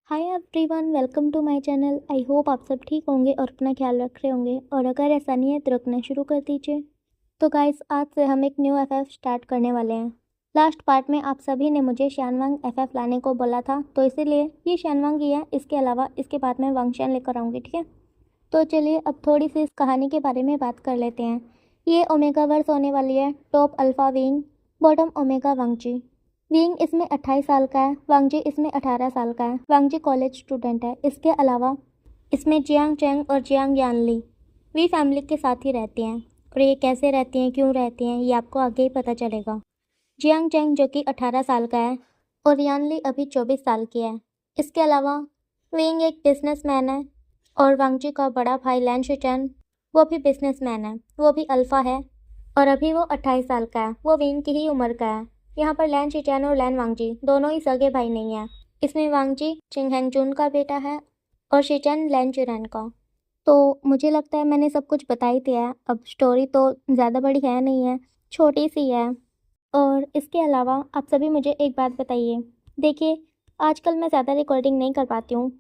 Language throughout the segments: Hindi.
Hi everyone, welcome to my channel. I hope आप सब ठीक होंगे और अपना ख्याल रख रहे होंगे, और अगर ऐसा नहीं है तो रखना शुरू कर दीजिए। तो गाइस, आज से हम एक न्यू एफएफ स्टार्ट करने वाले हैं। लास्ट पार्ट में आप सभी ने मुझे शानवांग एफएफ लाने को बोला था, तो इसीलिए ये शानवांग ही है। इसके अलावा इसके बाद में वांगशान लेकर आऊँगी, ठीक है। तो चलिए अब थोड़ी सी इस कहानी के बारे में बात कर लेते हैं। ये ओमेगा वर्स होने वाली है। Top alpha wing, bottom omega Wangji. Wing इसमें 28 साल का है, वांगजी इसमें 18 साल का है। वांगजी कॉलेज स्टूडेंट है। इसके अलावा इसमें जियांग चैंग और जियांग यानली वी फैमिली के साथ ही रहती हैं, और ये कैसे रहती हैं, क्यों रहती हैं, ये आपको आगे ही पता चलेगा। जियांग चैंग जो कि 18 साल का है और यानली अभी 24 साल की है। इसके अलावा विंग एक बिजनेसमैन है, और वांगजी का बड़ा भाई लैन शिचन वो भी बिजनेसमैन है, वो भी अल्फ़ा है, और अभी वो 28 साल का है। वो विंग की ही उम्र का है। यहाँ पर लैन शिचैन और लैन वांगजी दोनों ही सगे भाई नहीं हैं। इसमें वांगजी चिंग हैंगजून का बेटा है और शिचैन लैन चुरैन का। तो मुझे लगता है मैंने सब कुछ बता ही दिया है। अब स्टोरी तो ज़्यादा बड़ी है नहीं है, छोटी सी है। और इसके अलावा आप सभी मुझे एक बात बताइए। देखिए, आजकल मैं ज़्यादा रिकॉर्डिंग नहीं कर पाती हूँ।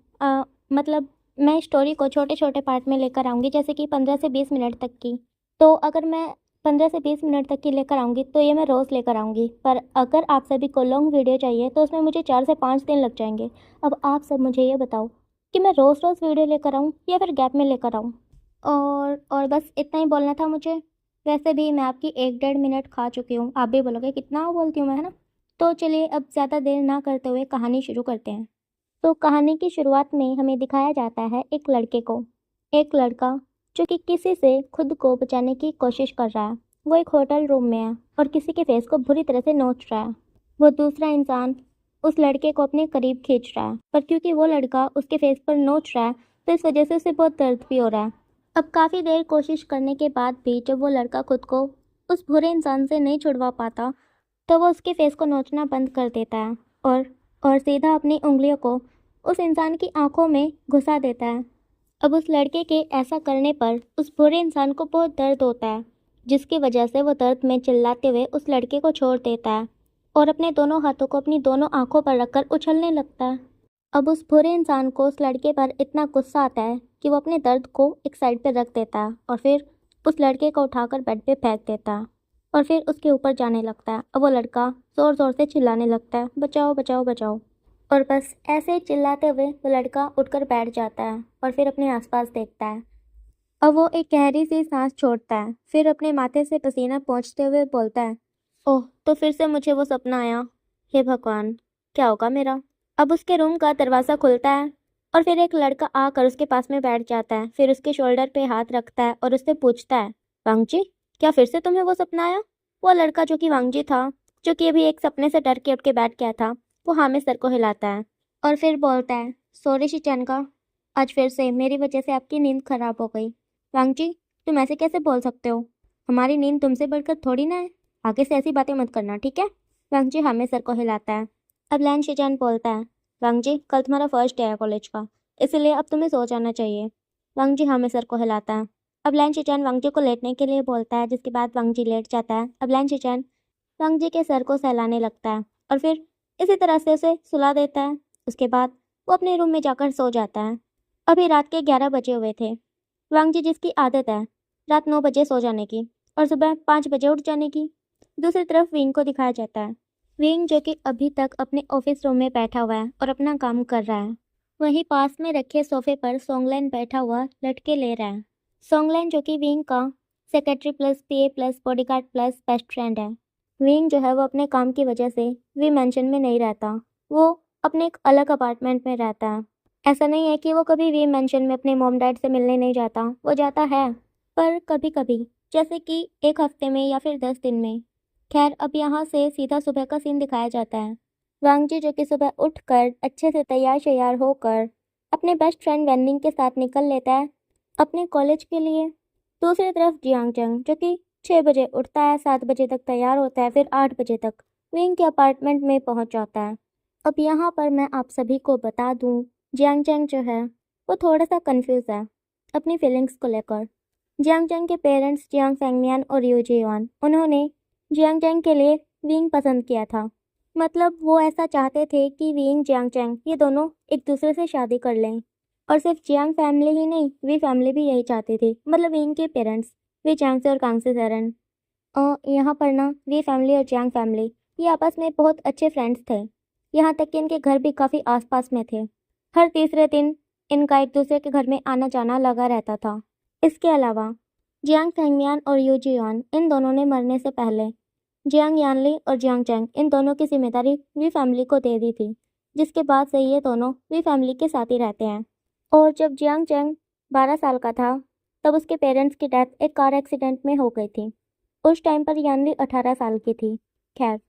मतलब मैं स्टोरी को छोटे छोटे पार्ट में लेकर आऊँगी, जैसे कि 15 से 20 मिनट तक की। तो अगर मैं 15 से 20 मिनट तक की लेकर आऊँगी तो ये मैं रोज़ लेकर आऊँगी। पर अगर आप सभी को लॉन्ग वीडियो चाहिए तो उसमें मुझे 4 से 5 दिन लग जाएंगे। अब आप सब मुझे ये बताओ कि मैं रोज़ रोज़ वीडियो लेकर आऊँ या फिर गैप में लेकर आऊँ। और बस इतना ही बोलना था मुझे। वैसे भी मैं आपकी 1-1.5 मिनट खा चुकी हूँ। आप भी बोलोगे कितना बोलती हूँ मैं, है ना। तो चलिए अब ज़्यादा देर ना करते हुए कहानी शुरू करते हैं। तो कहानी की शुरुआत में हमें दिखाया जाता है एक लड़के को। एक लड़का जो कि किसी से खुद को बचाने की कोशिश कर रहा है। वो एक होटल रूम में है और किसी के फेस को बुरी तरह से नोच रहा है। वो दूसरा इंसान उस लड़के को अपने करीब खींच रहा है, पर क्योंकि वो लड़का उसके फेस पर नोच रहा है तो इस वजह से उसे बहुत दर्द भी हो रहा है। अब काफ़ी देर कोशिश करने के बाद भी जब वो लड़का खुद को उस बुरे इंसान से नहीं छुड़वा पाता, तो वो उसके फेस को नोचना बंद कर देता है और सीधा अपनी उंगलियों को उस इंसान की आंखों में घुसा देता है। अब उस लड़के के ऐसा करने पर उस बुरे इंसान को बहुत दर्द होता है, जिसकी वजह से वो दर्द में चिल्लाते हुए उस लड़के को छोड़ देता है और अपने दोनों हाथों को अपनी दोनों आंखों पर रखकर उछलने लगता है। अब उस बुरे इंसान को उस लड़के पर इतना गुस्सा आता है कि वो अपने दर्द को एक साइड पर रख देता है और फिर उस लड़के को उठाकर बेड पे फेंक देता है और फिर उसके ऊपर जाने लगता है। अब वो लड़का ज़ोर ज़ोर से चिल्लाने लगता है, बचाओ बचाओ बचाओ। और बस ऐसे ही चिल्लाते हुए वो लड़का उठकर बैठ जाता है और फिर अपने आसपास देखता है। अब वो एक गहरी सी सांस छोड़ता है, फिर अपने माथे से पसीना पोंछते हुए बोलता है, ओह, तो फिर से मुझे वो सपना आया। हे भगवान, क्या होगा मेरा। अब उसके रूम का दरवाज़ा खुलता है और फिर एक लड़का आकर उसके पास में बैठ जाता है। फिर उसके शोल्डर पे हाथ रखता है और उससे पूछता है, वांगजी, क्या फिर से तुम्हें वो सपना आया। वो लड़का जो कि वांगजी था, जो कि अभी एक सपने से डर के उठ के बैठ गया था, वो हाँ में सर को हिलाता है और फिर बोलता है, सॉरी शिचैन, आज फिर से मेरी वजह से आपकी नींद खराब हो गई। वांगजी, तुम ऐसे कैसे बोल सकते हो। हमारी नींद तुमसे बढ़कर थोड़ी ना है। आगे से ऐसी बातें मत करना, ठीक है। वांगजी हमें सर को हिलाता है। अब लैन शिचैन बोलता है, वांगजी, कल तुम्हारा फर्स्ट डे है कॉलेज का, इसलिए अब तुम्हें सो जाना चाहिए। वांगजी हमें सर को हिलाता है। अब लैन शिचैन वांगजी को लेटने के लिए बोलता है, जिसके बाद वांगजी लेट जाता है। अब लैन शिचैन वांगजी के सर को सहलाने लगता है और फिर इसी तरह से उसे सुला देता है। उसके बाद वो अपने रूम में जाकर सो जाता है। अभी रात के 11 बजे हुए थे। वांगजी, जिसकी आदत है रात 9 बजे सो जाने की और सुबह 5 बजे उठ जाने की। दूसरी तरफ विंग को दिखाया जाता है। विंग जो कि अभी तक अपने ऑफिस रूम में बैठा हुआ है और अपना काम कर रहा है। वहीं पास में रखे सोफे पर सोंगलैन बैठा हुआ लटके ले रहा है। सोंगलैन जो कि विंग का secretary plus PA plus bodyguard plus best friend है। विंग जो है वो अपने काम की वजह से वी मेंशन में नहीं रहता। वो अपने एक अलग अपार्टमेंट में रहता है। ऐसा नहीं है कि वो कभी भी मेंशन में अपने मॉम डैड से मिलने नहीं जाता, वो जाता है, पर कभी कभी, जैसे कि एक हफ्ते में या फिर 10 दिन में। खैर, अब यहाँ से सीधा सुबह का सीन दिखाया जाता है। वांगजी जो कि सुबह उठकर अच्छे से तैयार शैयार होकर अपने बेस्ट फ्रेंड वेननिंग के साथ निकल लेता है अपने कॉलेज के लिए। दूसरी तरफ जियांग चंग जो कि 6 बजे उठता है, 7 बजे तक तैयार होता है, फिर 8 बजे तक विंग के अपार्टमेंट में पहुंच जाता है। अब यहाँ पर मैं आप सभी को बता दूं, जियांग चंग जो है वो थोड़ा सा कंफ्यूज है अपनी फीलिंग्स को लेकर। जियांग चंग के पेरेंट्स जियांग फेंगमियान और यू जीवान, उन्होंने जियांग चंग के लिए विंग पसंद किया था, मतलब वो ऐसा चाहते थे कि विंग जियांग चैंग ये दोनों एक दूसरे से शादी कर लें। और सिर्फ जियांग फैमिली ही नहीं, वी फैमिली भी यही चाहती थी, मतलब विंग के पेरेंट्स, वी चांग से और कांग से सेरन। यहाँ पर ना वी फैमिली और जियांग फैमिली ये आपस में बहुत अच्छे फ्रेंड्स थे। यहाँ तक कि इनके घर भी काफ़ी आसपास में थे। हर तीसरे दिन इनका एक दूसरे के घर में आना जाना लगा रहता था। इसके अलावा जियांग फेंगमियान और यू जियान इन दोनों ने मरने से पहले जियांग यानली और जियांग चैंग इन दोनों की जिम्मेदारी वी फैमिली को दे दी थी, जिसके बाद से ये दोनों वी फैमिली के साथ ही रहते हैं। और जब जियांग चैंग 12 साल का था तब उसके पेरेंट्स की डेथ एक कार एक्सीडेंट में हो गई थी। उस टाइम पर यानली 18 साल की थी। खैर,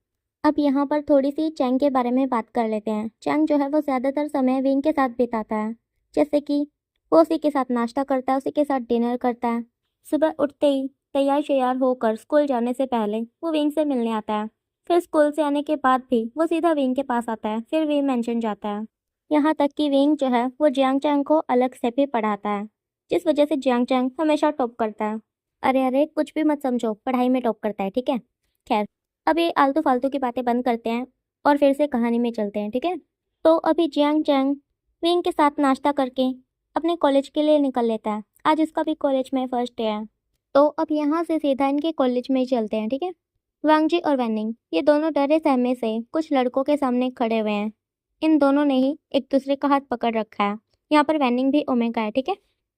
अब यहाँ पर थोड़ी सी चैंग के बारे में बात कर लेते हैं। चैंग जो है वो ज़्यादातर समय विंग के साथ बिताता है, जैसे कि वो उसी के साथ नाश्ता करता है, उसी के साथ डिनर करता है। सुबह उठते ही तैयार श्यार होकर स्कूल जाने से पहले वो विंग से मिलने आता है। फिर स्कूल से आने के बाद भी वो सीधा विंग के पास आता है, फिर विंग मेंशन जाता है। यहाँ तक कि विंग जो है वो जियांग चैंग को अलग से भी पढ़ाता है, जिस वजह से जियांग चैंग हमेशा टॉप करता है। अरे अरे, कुछ भी मत समझो, पढ़ाई में टॉप करता है, ठीक है। खैर, अब ये आलतू फालतू की बातें बंद करते हैं और फिर से कहानी में चलते हैं, ठीक है। तो अभी जियांग चैंग विंग के साथ नाश्ता करके अपने कॉलेज के लिए निकल लेता है। आज उसका भी कॉलेज में फर्स्ट डे है। तो अब यहाँ से सीधा इनके कॉलेज में ही चलते हैं, ठीक है। वांगजी और वैनिंग ये दोनों डरे सहमे से कुछ लड़कों के सामने खड़े हुए हैं। इन दोनों ने ही एक दूसरे का हाथ पकड़ रखा है। यहाँ पर वैनिंग भी ओमेगा है, ठीक है।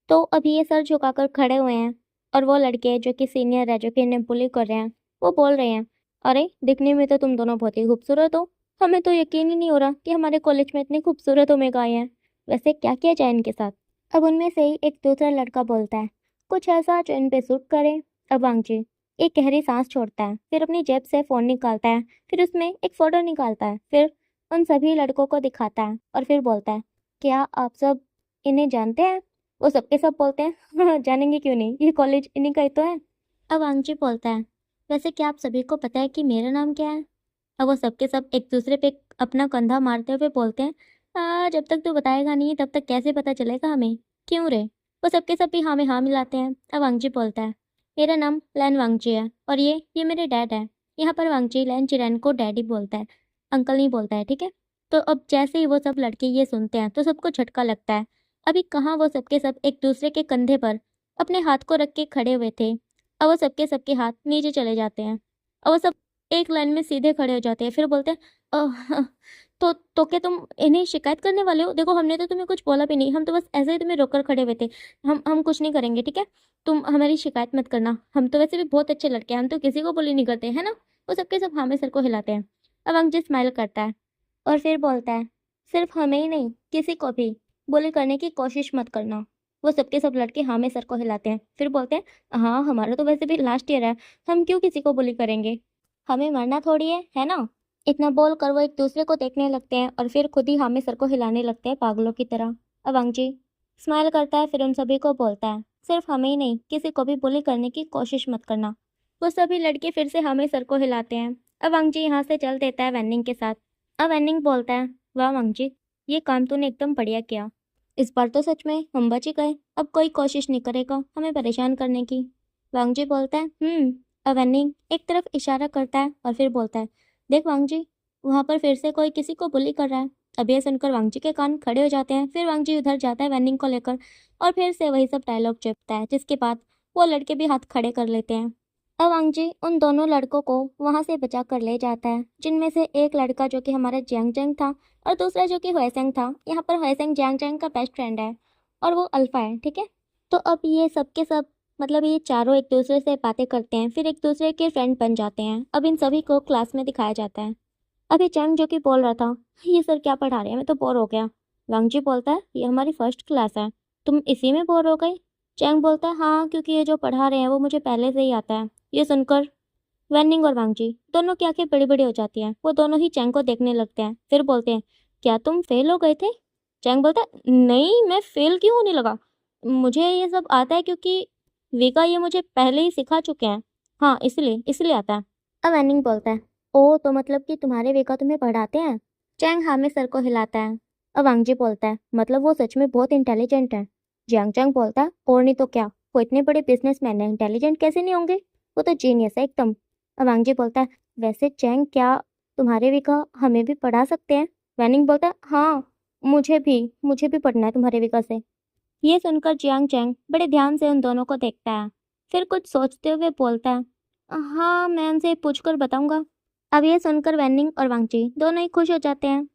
तो अभी ये सर झुकाकर खड़े हुए हैं और वो लड़के जो कि सीनियर है, जो कि इन्हें बुली कर रहे हैं, वो बोल रहे हैं, अरे दिखने में तो तुम दोनों बहुत ही खूबसूरत हो, हमें तो यकीन ही नहीं हो रहा कि हमारे कॉलेज में इतने खूबसूरत ओमेगा आए हैं। वैसे क्या किया जाए इनके साथ। अब उनमें से ही एक दूसरा लड़का बोलता है, कुछ ऐसा जो इन पे सूट करे। अब वांगजी एक गहरी सांस छोड़ता है, फिर अपनी जेब से फ़ोन निकालता है, फिर उसमें एक फ़ोटो निकालता है, फिर उन सभी लड़कों को दिखाता है और फिर बोलता है, क्या आप सब इन्हें जानते हैं। वो सबके सब बोलते हैं, "हाँ, जानेंगे क्यों नहीं, ये कॉलेज इन्हीं का ही तो है।" अब वांगजी बोलता है, वैसे क्या आप सभी को पता है कि मेरा नाम क्या है। अब वो सबके सब एक दूसरे पे अपना कंधा मारते हुए बोलते हैं, जब तक तू बताएगा नहीं तब तक कैसे पता चलेगा हमें, क्यों रे। वो सबके सब भी हाँ में हाँ मिलाते हैं। अब वांगजी बोलता है, मेरा नाम लैन वांगजी है और ये मेरे डैड है। यहाँ पर वांगजी लैन चिरैन को डैडी बोलता है, अंकल नहीं बोलता है, ठीक है। तो अब जैसे ही वो सब लड़के ये सुनते हैं तो सबको झटका लगता है। अभी कहाँ वो सबके सब एक दूसरे के कंधे पर अपने हाथ को रख के खड़े हुए थे, अब वो सबके हाथ नीचे चले जाते हैं और वो सब एक लाइन में सीधे खड़े हो जाते हैं। फिर बोलते हैं, "अह, तो क्या तुम इन्हें शिकायत करने वाले हो। देखो हमने तो तुम्हें कुछ बोला भी नहीं, हम तो बस ऐसे ही तुम्हें रोक कर खड़े हुए थे। हम कुछ नहीं करेंगे, ठीक है। तुम हमारी शिकायत मत करना, हम तो वैसे भी बहुत अच्छे लड़के हैं, हम तो किसी को बुली नहीं करते है ना।" वो सबके सब हाँ में सर को हिलाते हैं। अब अंकित स्माइल करता है और फिर बोलता है, सिर्फ हमें ही नहीं किसी को भी बुली करने की कोशिश मत करना। वो सबके सब लड़के हाँ में सर को हिलाते हैं, फिर बोलते हैं, हाँ हमारा तो वैसे भी लास्ट ईयर है, हम क्यों किसी को बुली करेंगे, हमें मरना थोड़ी है ना। इतना बोल कर वो एक दूसरे को देखने लगते हैं और फिर खुद ही हाँ में सर को हिलाने लगते हैं पागलों की तरह। अब अंगजी स्माइल करता है, फिर उन सभी को बोलता है, सिर्फ हमें ही नहीं किसी को भी बुली करने की कोशिश मत करना। वो सभी लड़के फिर से हाँ में सर को हिलाते हैं। अब अंगजी यहाँ से चल देता है वैनिंग के साथ। अब वैनिंग बोलता है, वाह अंगजी, ये काम तूने एकदम बढ़िया किया, इस बार तो सच में हम बच ही गए, अब कोई कोशिश नहीं करेगा हमें परेशान करने की। वांगजी बोलता है। अवेनिंग एक तरफ इशारा करता है और फिर बोलता है, देख वांगजी, वहाँ पर फिर से कोई किसी को बुली कर रहा है। अब ये सुनकर वांगजी के कान खड़े हो जाते हैं। फिर वांगजी उधर जाता है वेनिंग को लेकर और फिर से वही सब डायलॉग चिपता है, जिसके बाद वो लड़के भी हाथ खड़े कर लेते हैं। अब वांगजी उन दोनों लड़कों को वहाँ से बचा कर ले जाता है, जिनमें से एक लड़का जो कि हमारा जियांग जंग था और दूसरा जो कि हुएसेंग था। यहाँ पर हुएसेंग जियांग जंग का बेस्ट फ्रेंड है और वो अल्फा है, ठीक है। तो अब ये सबके सब मतलब ये चारों एक दूसरे से बातें करते हैं, फिर एक दूसरे के फ्रेंड बन जाते हैं। अब इन सभी को क्लास में दिखाया जाता है। अभी चैंग जो कि बोल रहा था, ये सर क्या पढ़ा रहे हैं, मैं तो बोर हो गया। वांगजी बोलता है, ये हमारी फर्स्ट क्लास है, तुम इसी में बोर हो गई। चैंग बोलता है, हाँ क्योंकि ये जो पढ़ा रहे हैं वो मुझे पहले से ही आता है। ये सुनकर वैनिंग और वांगजी दोनों की आंखें बड़ी बड़ी हो जाती हैं। वो दोनों ही चैंग को देखने लगते हैं, फिर बोलते हैं, क्या तुम फेल हो गए थे। चैंग बोलता है, नहीं मैं फेल क्यों होने लगा, मुझे ये सब आता है क्योंकि विका ये मुझे पहले ही सिखा चुके हैं, हाँ इसलिए इसलिए आता है। अब वैनिंग बोलता है, ओ तो मतलब कि तुम्हारे विका तुम्हें पढ़ाते हैं। चैंग हाँ में सर को हिलाता है। अब वांगजी बोलता है, मतलब वो सच में बहुत इंटेलिजेंट है। जियांग चैंग बोलता है, और नहीं तो क्या, वो इतने बड़े बिजनेसमैन है, इंटेलिजेंट कैसे नहीं होंगे, वो तो जीनियस है एकदम। अब वांगजी बोलता है, वैसे चैंग क्या तुम्हारे विका हमें भी पढ़ा सकते हैं? वैनिंग बोलता है, हाँ मुझे भी पढ़ना है तुम्हारे विका से। ये सुनकर जियांग चैंग बड़े ध्यान से उन दोनों को देखता है, फिर कुछ सोचते हुए बोलता है, हाँ मैं उनसे पूछकर बताऊंगा। अब ये सुनकर वैनिंग और वांगची दोनों ही खुश हो जाते हैं।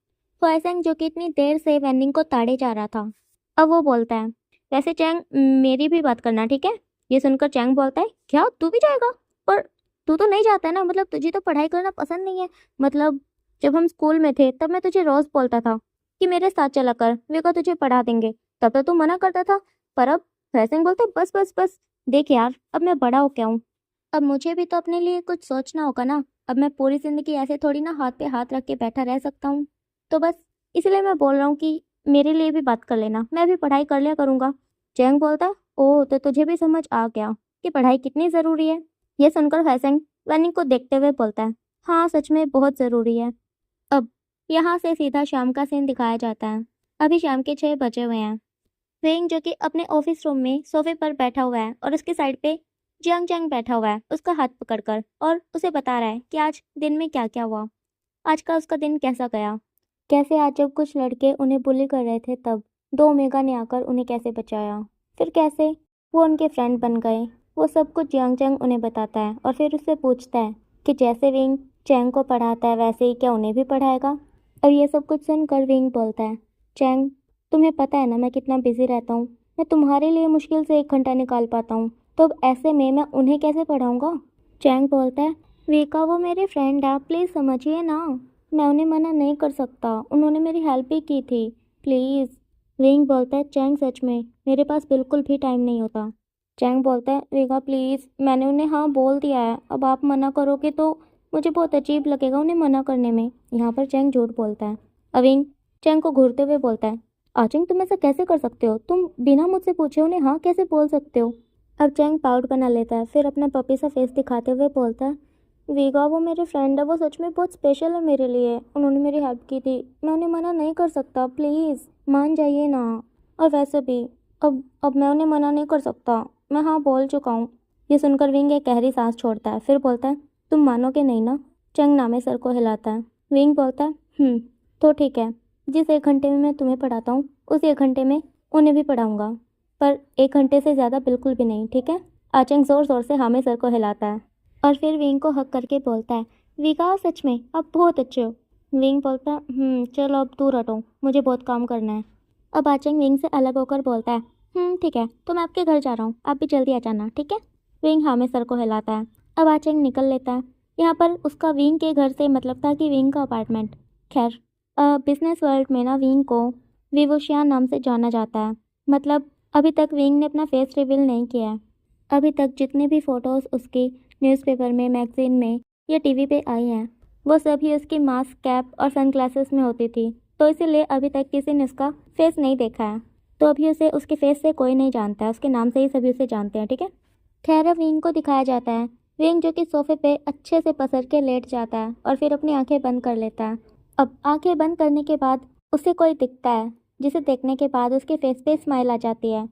फॉयसेंग जो कि इतनी देर से वैनिंग को ताड़े जा रहा था, अब वो बोलता है, वैसे चैंग मेरी भी बात करना, ठीक है? ये सुनकर चैंग बोलता है, क्या तू भी जाएगा? पर तू तो नहीं जाता है ना, मतलब तुझे तो पढ़ाई करना पसंद नहीं है। मतलब जब हम स्कूल में थे तब मैं तुझे रोज बोलता था कि मेरे साथ चला कर, वे को तुझे पढ़ा देंगे, तब तो तू मना करता था। पर अब फैशन बोलता है, बस बस बस, देख यार अब मैं बड़ा हो गया हूँ, अब मुझे भी तो अपने लिए कुछ सोचना होगा ना। अब मैं पूरी जिंदगी ऐसे थोड़ी ना हाथ पे हाथ रख के बैठा रह सकता हूँ। तो बस इसलिए मैं बोल रहा हूँ कि मेरे लिए भी बात कर लेना, मैं भी पढ़ाई कर लिया करूँगा। चैंग बोलता है, ओह तो तुझे भी समझ आ गया कि पढ़ाई कितनी ज़रूरी है। यह सुनकर फैसेंग वनिंग को देखते हुए बोलता है, हाँ सच में बहुत ज़रूरी है। अब यहाँ से सीधा शाम का सीन दिखाया जाता है। अभी शाम के 6 बजे हुए हैं। वेंग जो कि अपने ऑफिस रूम में सोफे पर बैठा हुआ है और उसके साइड पे जियांग चैंग बैठा हुआ है उसका हाथ पकड़कर, और उसे बता रहा है कि आज दिन में क्या क्या हुआ, आज का उसका दिन कैसा गया। कैसे आज जब कुछ लड़के उन्हें बुली कर रहे थे तब 2 ओमेगा ने आकर उन्हें कैसे बचाया, फिर कैसे वो उनके फ्रेंड बन गए। वो सब कुछ जियांग चैंग उन्हें बताता है और फिर उससे पूछता है कि जैसे विंग चैंग को पढ़ाता है वैसे ही क्या उन्हें भी पढ़ाएगा। और ये सब कुछ सुनकर विंग बोलता है, चैंग तुम्हें पता है ना मैं कितना बिजी रहता हूँ, मैं तुम्हारे लिए मुश्किल से 1 घंटा निकाल पाता हूँ, तो अब ऐसे में मैं उन्हें कैसे पढ़ाऊँगा। चैंग बोलता है, विका वो मेरे फ्रेंड है, प्लीज़ समझिए ना, मैं उन्हें मना नहीं कर सकता, उन्होंने मेरी हेल्प भी की थी, प्लीज़। विंग बोलता है, चैंग सच में मेरे पास बिल्कुल भी टाइम नहीं होता। चैंग बोलता है, विका प्लीज़ मैंने उन्हें हाँ बोल दिया है, अब आप मना करोगे तो मुझे बहुत अजीब लगेगा उन्हें मना करने में। यहाँ पर चैंग झूठ बोलता है। अविंग चैंग को घूरते हुए बोलता है, आचिंग तुम ऐसा कैसे कर सकते हो, तुम बिना मुझसे पूछे उन्हें हाँ कैसे बोल सकते हो। अब चैंग पाउट बना लेता है, फिर अपना पपी सा फेस दिखाते हुए बोलता है, वीगा वो मेरे फ्रेंड है, वो सच में बहुत स्पेशल है मेरे लिए, उन्होंने मेरी हेल्प की थी, मैं उन्हें मना नहीं कर सकता, प्लीज़ मान जाइए ना। और वैसे भी अब मैं उन्हें मना नहीं कर सकता, मैं हाँ बोल चुका हूँ। ये सुनकर विंग एक गहरी सांस छोड़ता है, फिर बोलता है, तुम मानोगे नहीं ना। चैंग नामे सर को हिलाता है। विंग बोलता है, तो ठीक है, जिस 1 घंटे में मैं तुम्हें पढ़ाता हूँ उस 1 घंटे में उन्हें भी पढ़ाऊँगा, पर 1 घंटे से ज़्यादा बिल्कुल भी नहीं, ठीक है। आचंग ज़ोर ज़ोर से हामे सर को हिलाता है और फिर विंग को हक करके बोलता है, विका सच में आप बहुत अच्छे हो। विंग बोलता है, चलो अब दूर हटो, मुझे बहुत काम करना है। अब आचंग विंग से अलग होकर बोलता है, ठीक है, तो मैं आपके घर जा रहा हूँ, आप भी जल्दी आ जाना, ठीक है। विंग हामे सर को हिलाता है। अब आचंग निकल लेता है। यहाँ पर उसका विंग के घर से मतलब था कि विंग का अपार्टमेंट। खैर बिजनेस वर्ल्ड में ना विंग को विवोशियान नाम से जाना जाता है। मतलब अभी तक विंग ने अपना फेस रिवील नहीं किया है। अभी तक जितने भी फ़ोटोज़ उसकी न्यूज़पेपर में, मैगजीन में या टीवी पे आई हैं, वो सभी उसकी मास्क, कैप और सनग्लासेस में होती थी, तो इसीलिए अभी तक किसी ने उसका फेस नहीं देखा है। तो अभी उसे उसके फेस से कोई नहीं जानता है, उसके नाम से ही सभी उसे जानते हैं, ठीक है। खैर अब विंग को दिखाया जाता है। विंग जो कि सोफे पे अच्छे से पसर के लेट जाता है और फिर अपनी आंखें बंद कर लेता है। अब आंखें बंद करने के बाद उसे कोई दिखता है, जिसे देखने के बाद उसके फेस पे स्माइल आ जाती है।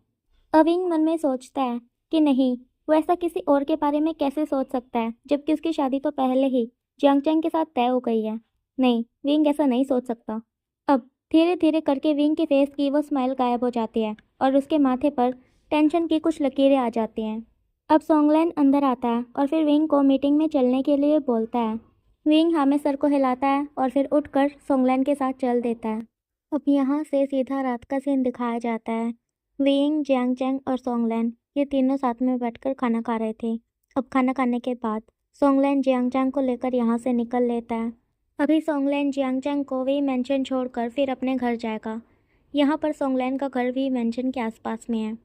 अविंग मन में सोचता है कि नहीं, वो ऐसा किसी और के बारे में कैसे सोच सकता है जबकि उसकी शादी तो पहले ही जियांग चैंग के साथ तय हो गई है। नहीं, विंग ऐसा नहीं सोच सकता। अब धीरे धीरे करके विंग के फेस की वो स्माइल गायब हो जाती है और उसके माथे पर टेंशन की कुछ लकीरें आ जाती हैं। अब सोंगलैन अंदर आता है और फिर विंग को मीटिंग में चलने के लिए बोलता है। विंग हामे सर को हिलाता है और फिर उठकर सोंगलैन के साथ चल देता है। अब यहाँ से सीधा रात का सीन दिखाया जाता है। विंग, जियांग चैंग और सोंगलैन ये तीनों साथ में बैठकर खाना खा रहे थे। अब खाना खाने के बाद सोंगलैन जियांग चैंग को लेकर यहाँ से निकल लेता है। अभी सोंगलैन जियांग चैंग को वी मेंशन छोड़कर फिर अपने घर जाएगा। यहाँ पर सोंगलैन का घर वी मेंशन के आसपास में है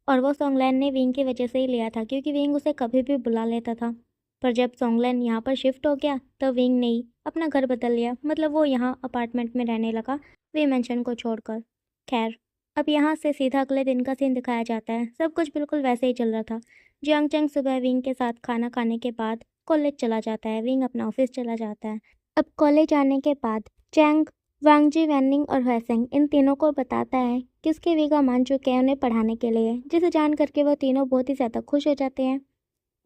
और वो सोंगलैन ने विंग की वजह से ही लिया था, क्योंकि विंग उसे कभी भी बुला लेता था। पर जब सोंगलैन यहाँ पर शिफ्ट हो गया तो विंग ने ही अपना घर बदल लिया, मतलब वो यहाँ अपार्टमेंट में रहने लगा वी मेंशन को छोड़कर। खैर अब यहाँ से सीधा अगले दिन का सीन दिखाया जाता है। सब कुछ बिल्कुल वैसे ही चल रहा था। जियांग चैंग सुबह विंग के साथ खाना खाने के बाद कॉलेज चला जाता है, विंग अपना ऑफिस चला जाता है। अब कॉलेज आने के बाद चैंग वांगजी, वैनिंग और ह्वेसेंग इन तीनों को बताता है कि उसके वीगा मान चुके हैं उन्हें पढ़ाने के लिए, जिसे जान करके वो तीनों बहुत ही ज़्यादा खुश हो जाते हैं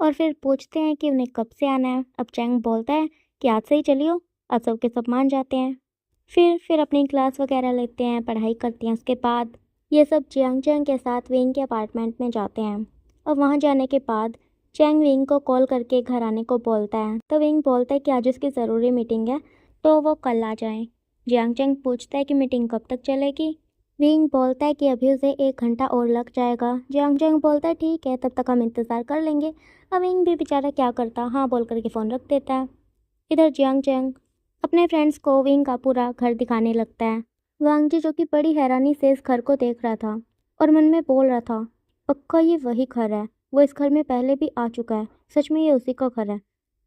और फिर पूछते हैं कि उन्हें कब से आना है। अब चैंग बोलता है कि आज से ही चलियो, अब सबके सब मान जाते हैं। फिर अपनी क्लास वगैरह लेते हैं, पढ़ाई करते हैं। उसके बाद ये सब जियांग चैंग के साथ विंग के अपार्टमेंट में जाते हैं। और वहाँ जाने के बाद चैंग विंग को कॉल करके घर आने को बोलता है। तो विंग बोलता है कि आज उसकी ज़रूरी मीटिंग है तो वो कल आ जाए। जियांग चैंग पूछता है कि मीटिंग कब तक चलेगी। विंग बोलता है कि अभी उसे 1 घंटा और लग जाएगा। जियांग चैंग बोलता है ठीक है, तब तक हम इंतज़ार कर लेंगे। अब विंग भी बेचारा क्या करता, हाँ बोल करके फ़ोन रख देता है। इधर जियांग चैंग अपने फ्रेंड्स को विंग का पूरा घर दिखाने लगता है। वांग जी जो कि बड़ी हैरानी से इस घर को देख रहा था और मन में बोल रहा था, पक्का ये वही घर है, वो इस घर में पहले भी आ चुका है, सच में ये उसी का घर है।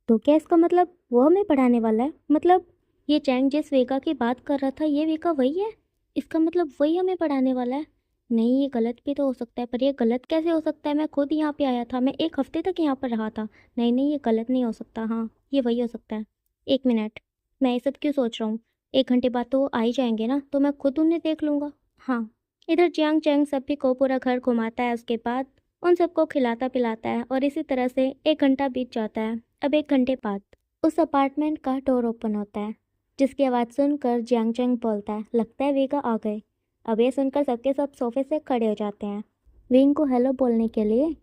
तो क्या इसका मतलब वो हमें पढ़ाने वाला है? मतलब ये चैंग जिस वेगा की बात कर रहा था ये वेगा वही है? इसका मतलब वही हमें पढ़ाने वाला है? नहीं, ये गलत भी तो हो सकता है, पर ये गलत कैसे हो सकता है? मैं खुद यहाँ पे आया था, मैं 1 हफ्ते तक यहाँ पर रहा था। नहीं नहीं, ये गलत नहीं हो सकता। हाँ, ये वही हो सकता है। 1 मिनट, मैं ये सब क्यों सोच रहा हूँ? 1 घंटे बाद तो वो आ ही जाएंगे ना, तो मैं खुद उन्हें देख लूँगा। हाँ। इधर जियांग चैंग सभी को पूरा घर घुमाता है। उसके बाद उन सबको खिलाता पिलाता है और इसी तरह से 1 घंटा बीत जाता है। अब 1 घंटे बाद उस अपार्टमेंट का डोर ओपन होता है, जिसकी आवाज़ सुनकर जियांग चैंग बोलता है, लगता है वेगा आ गए। अब ये सुनकर सबके सब सोफे से खड़े हो जाते हैं विंग को हेलो बोलने के लिए।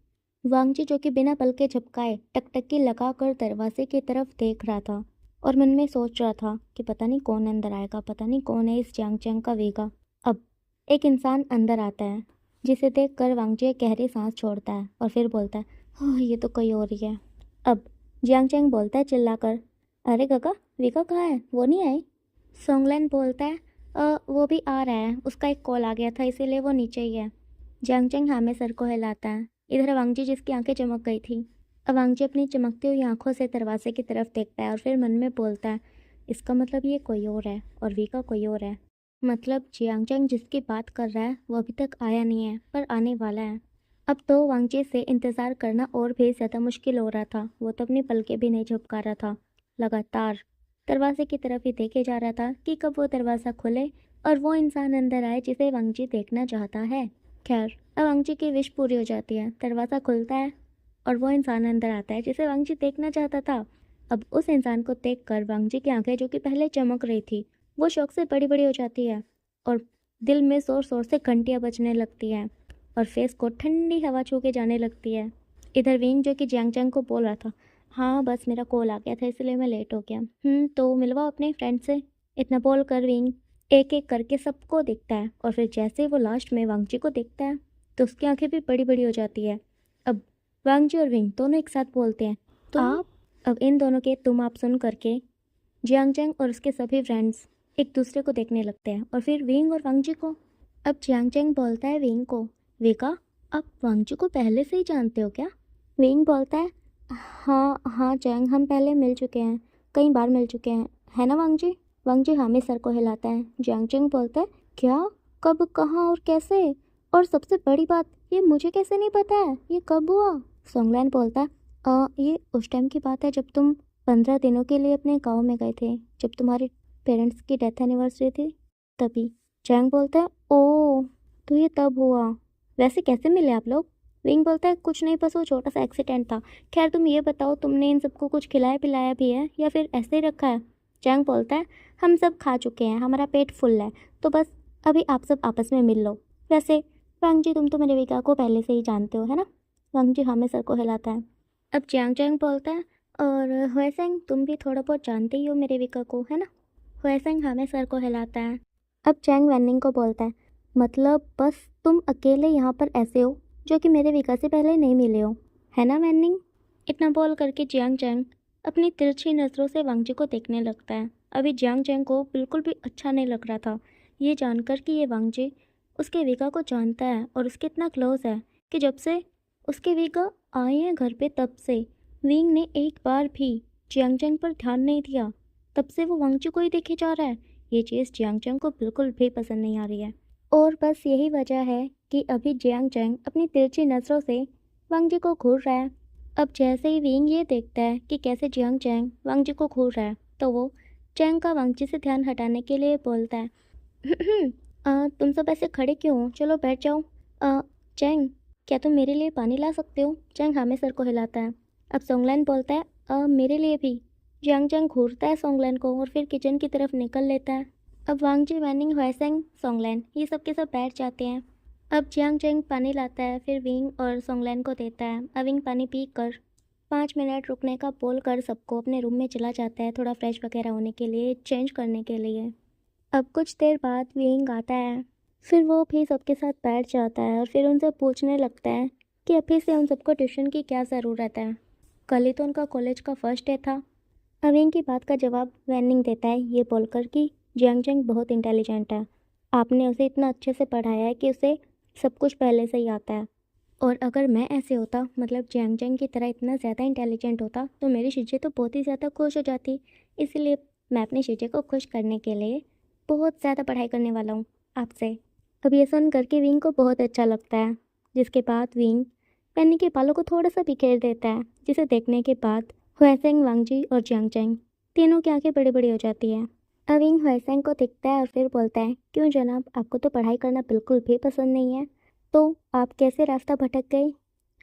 वांगजी जो कि बिना पल के झपकाए टकटकी लगाकर दरवाजे की तरफ देख रहा था और मन में सोच रहा था कि पता नहीं कौन अंदर आएगा, पता नहीं कौन है इस जियांग चैंग का वेगा। अब एक इंसान अंदर आता है, जिसे देखकर वांगजी एक गहरी सांस छोड़ता है और फिर बोलता है, हाँ ये तो कोई और ही है। अब जियांग चैंग बोलता है चिल्लाकर, अरे गगा, वेगा कहाँ है, वो नहीं आई? सोंगलैन बोलता है, वो भी आ रहा है, उसका एक कॉल आ गया था इसीलिए वो नीचे ही है। जियांग चैंग हाँ में सर को हिलाता है। इधर वांगजी जिसकी आंखें चमक गई थी, अब वांगजी अपनी चमकती हुई आंखों से दरवाजे की तरफ देखता है और फिर मन में बोलता है, इसका मतलब ये कोई और है और वीका कोई और है। मतलब जियांग चैंग जिसकी बात कर रहा है वो अभी तक आया नहीं है, पर आने वाला है। अब तो वांगजी से इंतज़ार करना और भी ज़्यादा मुश्किल हो रहा था। वो तो अपनी पलकें भी नहीं झपका रहा था, लगातार दरवाजे की तरफ ही देखे जा रहा था कि कब वो दरवाज़ा खुले और वो इंसान अंदर आए जिसे वांगजी देखना चाहता है। खैर, अब वांगजी की विश पूरी हो जाती है, दरवाज़ा खुलता है और वो इंसान अंदर आता है जिसे वांगजी देखना चाहता था। अब उस इंसान को देखकर वांगजी की आंखें जो कि पहले चमक रही थी वो शौक से बड़ी बड़ी हो जाती है और दिल में ज़ोर ज़ोर से घंटियाँ बजने लगती हैं और फेस को ठंडी हवा छू के जाने लगती है। इधर विंग जो कि जियांग चैंग को बोल रहा था, हाँ बस मेरा कॉल आ गया था इसलिए मैं लेट हो गया। तो मिलवाओ अपने फ्रेंड से। इतना बोल कर विंग एक एक करके सबको देखता है और फिर जैसे ही वो लास्ट में वांगजी को देखता है तो उसकी आंखें भी बड़ी बड़ी हो जाती है। अब वांगजी और विंग दोनों एक साथ बोलते हैं, तो आप। अब इन दोनों के तुम आप सुन करके जियांग चैंग और उसके सभी फ्रेंड्स एक दूसरे को देखने लगते हैं और फिर विंग और वांगजी को। अब जियांग चैंग बोलता है विंग को, वेगा आप वांगजी को पहले से ही जानते हो क्या? विंग बोलता है, हाँ हाँ चैंग, हम पहले मिल चुके हैं, कई बार मिल चुके हैं, है ना वांगजी? वांगजी हामी सर को हिलाता है। जियांग चैंग बोलता है, क्या, कब, कहाँ और कैसे? और सबसे बड़ी बात, ये मुझे कैसे नहीं पता है, ये कब हुआ? सोंगलैन बोलता है, ये उस टाइम की बात है जब तुम 15 दिनों के लिए अपने गांव में गए थे, जब तुम्हारे पेरेंट्स की डेथ एनिवर्सरी थी तभी। चैंग बोलता है, ओ तो ये तब हुआ। वैसे कैसे मिले आप लोग? विंग बोलता है, कुछ नहीं, बस वो छोटा सा एक्सीडेंट था। खैर तुम ये बताओ, तुमने इन सबको कुछ खिलाया पिलाया भी है या फिर ऐसे ही रखा है? चैंग बोलता है, हम सब खा चुके हैं, हमारा पेट फुल है, तो बस अभी आप सब आपस में मिल लो। वैसे वांग जी तुम तो मेरे विका को पहले से ही जानते हो, है ना? वांग जी हमें सर को हिलाता है। अब चैंग चैंग बोलता है, और हुएसेंग तुम भी थोड़ा बहुत जानते ही हो मेरे विका को, है ना? हुएसेंग हमें सर को हिलाता है। अब चैंग वैनिंग को बोलता है, मतलब बस तुम अकेले यहाँ पर ऐसे हो जो कि मेरे विका से पहले नहीं मिले हो, है ना वैनिंग? इतना बोल करके जियांग चैंग अपनी तिरछी नज़रों से वांगजी को देखने लगता है। अभी जियांग चैंग को बिल्कुल भी अच्छा नहीं लग रहा था ये जानकर कि ये वांगजी उसके विका को जानता है और उसके इतना क्लोज है कि जब से उसके विका आए हैं घर पे तब से विंग ने एक बार भी जियांग चैंग पर ध्यान नहीं दिया। तब से वो वांगजी को ही देखे जा रहा है। ये चीज़ जियांग चैंग को बिल्कुल भी पसंद नहीं आ रही है और बस यही वजह है कि अभी जियांग चैंग अपनी तिरछी नज़रों से वांगजी को घूर रहा है। अब जैसे ही विंग ये देखता है कि कैसे जियांग चैंग वांगजी को घूर रहा है तो वो चैंग का वांगजी से ध्यान हटाने के लिए बोलता है, तुम सब ऐसे खड़े क्यों हो, चलो बैठ जाओ। चैंग क्या तुम मेरे लिए पानी ला सकते हो? चैंग हमें सर को हिलाता है। अब सोंगलैन बोलता है, मेरे लिए भी? जियांग चंग घूरता है सोंगलैन को और फिर किचन की तरफ निकल लेता है। अब वांग जी, वैनिंग, ह्वेसेंग, सोंगलैन ये सब के सब बैठ जाते हैं। अब जियांग चंग पानी लाता है, फिर विंग और सोंगलैन को देता है। अब विंग पानी पी कर 5 मिनट रुकने का बोल कर सबको अपने रूम में चला जाता है, थोड़ा फ्रेश वगैरह होने के लिए, चेंज करने के लिए। अब कुछ देर बाद विंग आता है, फिर वो भी सबके साथ बैठ जाता है और फिर उनसे पूछने लगता है कि अभी से उन सबको ट्यूशन की क्या ज़रूरत है, कल ही तो उनका कॉलेज का फर्स्ट डे था। अविंग की बात का जवाब वैनिंग देता है ये बोलकर कि जियांग चंग बहुत इंटेलिजेंट है, आपने उसे इतना अच्छे से पढ़ाया है कि उसे सब कुछ पहले से ही आता है। और अगर मैं ऐसे होता, मतलब जियांग चंग की तरह इतना ज़्यादा इंटेलिजेंट होता, तो मेरी शीजे तो बहुत ही ज़्यादा खुश हो जाती। इसलिए मैं अपनी शीजे को खुश करने के लिए बहुत ज़्यादा पढ़ाई करने वाला हूँ आपसे। अब ये सुन करके विंग को बहुत अच्छा लगता है, जिसके बाद विंग पेनी के बालों को थोड़ा सा बिखेर देता है, जिसे देखने के बाद ह्वेसेंग, वांगजी और जियांग चंग तीनों की आंखें बड़ी बड़ी हो जाती है। अब विंग ह्वेसेंग को देखता है और फिर बोलता है, क्यों जनाब, आपको तो पढ़ाई करना बिल्कुल भी पसंद नहीं है, तो आप कैसे रास्ता भटक गए।